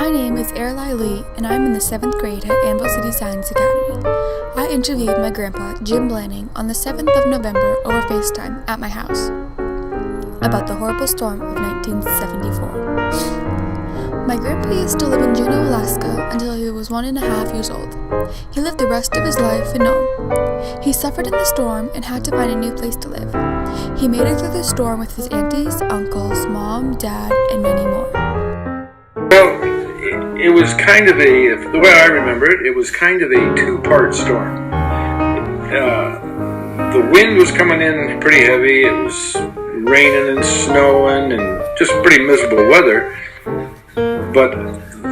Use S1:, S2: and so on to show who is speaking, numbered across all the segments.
S1: My name is Arylie Lie, and I'm in the 7th grade at Anvil City Science Academy. I interviewed my grandpa, Jim Blanning, on the 7th of November over FaceTime at my house about the horrible storm of 1974. My grandpa used to live in Juneau, Alaska until he was 1.5 years old. He lived the rest of his life in Nome. He suffered in the storm and had to find a new place to live. He made it through the storm with his aunties, uncles, mom, dad, and many more.
S2: Well, it was kind of the way I remember it, it was kind of a two-part storm. The wind was coming in pretty heavy, it was raining and snowing and just pretty miserable weather. But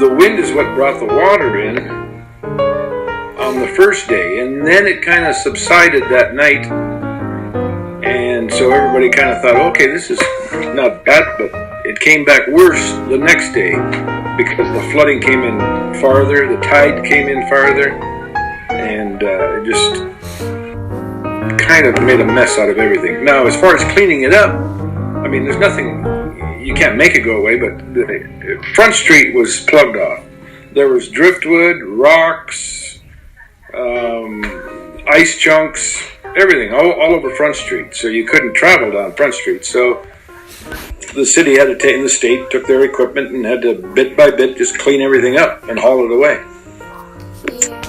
S2: the wind is what brought the water in on the first day, and then it kind of subsided that night. And so everybody kind of thought, okay, this is not bad, but it came back worse the next day because the flooding came in farther, the tide came in farther, and it just kind of made a mess out of everything. Now, as far as cleaning it up, I mean, there's nothing, you can't make it go away, but the Front Street was plugged off. There was driftwood, rocks, ice chunks, everything, all over Front Street. So you couldn't travel down Front Street. So the city had to take, and the state took their equipment and had to, bit by bit, just clean everything up and haul it away.
S1: Yeah.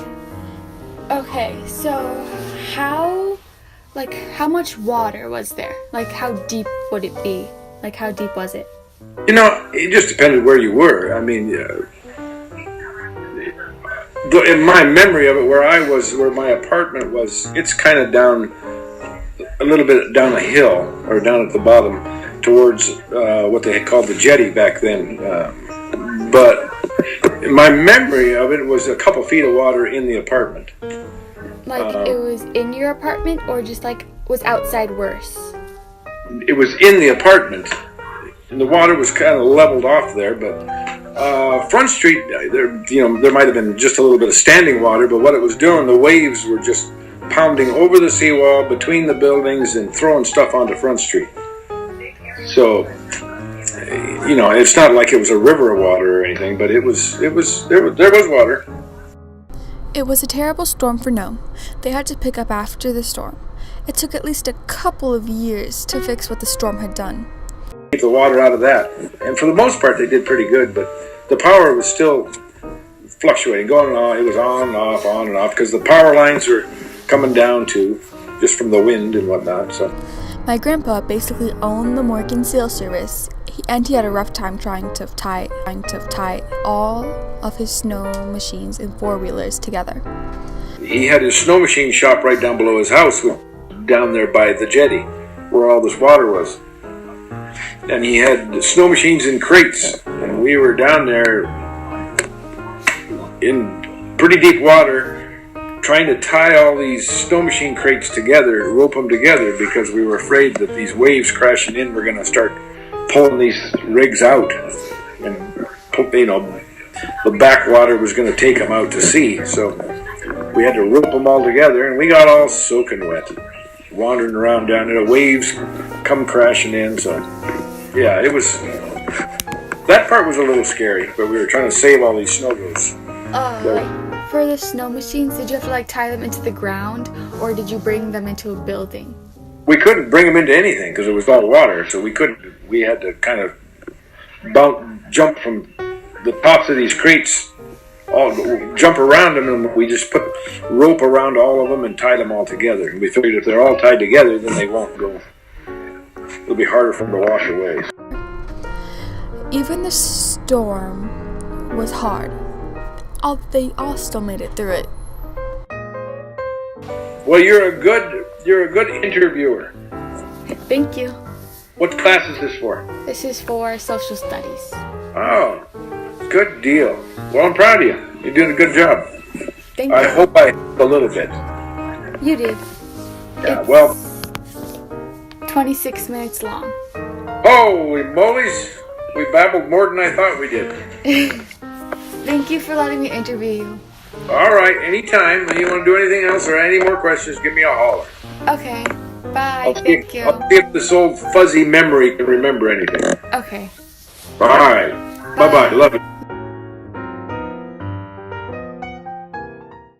S1: Okay, so how much water was there? Like, how deep would it be? Like, how deep was it?
S2: You know, it just depended where you were. I mean, in my memory of it, where I was, where my apartment was, it's kind of down, a little bit down a hill, or down at the bottom, towards what they had called the jetty back then. But my memory of it was a couple feet of water in the apartment.
S1: Like, it was in your apartment, or just like was outside worse?
S2: It was in the apartment, and the water was kind of leveled off there. But Front Street, there might have been just a little bit of standing water, but what it was doing, the waves were just pounding over the seawall between the buildings and throwing stuff onto Front Street. So, it's not like it was a river of water or anything, but there was water.
S1: It was a terrible storm for Nome. They had to pick up after the storm. It took at least a couple of years to fix what the storm had done.
S2: Keep the water out of that. And for the most part, they did pretty good, but the power was still fluctuating, going on. It was on and off, because the power lines were coming down too, just from the wind and whatnot. So,
S1: my grandpa basically owned the Morgan Seal Service, and he had a rough time trying to tie all of his snow machines and four-wheelers together.
S2: He had his snow machine shop right down below his house, down there by the jetty, where all this water was. And he had the snow machines in crates, and we were down there in pretty deep water trying to tie all these snow machine crates together, rope them together, because we were afraid that these waves crashing in were going to start pulling these rigs out, and the backwater was going to take them out to sea. So we had to rope them all together, and we got all soaking wet, wandering around down there. The waves come crashing in. So yeah, that part was a little scary, but we were trying to save all these snow goats.
S1: For the snow machines, did you have to tie them into the ground, or did you bring them into a building?
S2: We couldn't bring them into anything because it was all water, so we had to kind of jump from the tops of these crates, jump around them, and we just put rope around all of them and tied them all together. And we figured if they're all tied together, then they won't go. It'll be harder for them to wash away.
S1: Even the storm was hard. They all still made it through it.
S2: Well, you're a good interviewer.
S1: Thank you.
S2: What class is this for?
S1: This is for social studies.
S2: Oh, good deal. Well, I'm proud of you. You're doing a good job.
S1: Thank you.
S2: I hope I helped a little bit.
S1: You did.
S2: Yeah, well.
S1: 26 minutes long.
S2: Holy moly's. We babbled more than I thought we did.
S1: Thank you for letting me interview you.
S2: All right, anytime. When you want to do anything else or any more questions, give me a holler.
S1: Okay, bye. Thank you.
S2: I'll see if this old fuzzy memory can remember anything.
S1: Okay.
S2: All right. Bye-bye. Love it.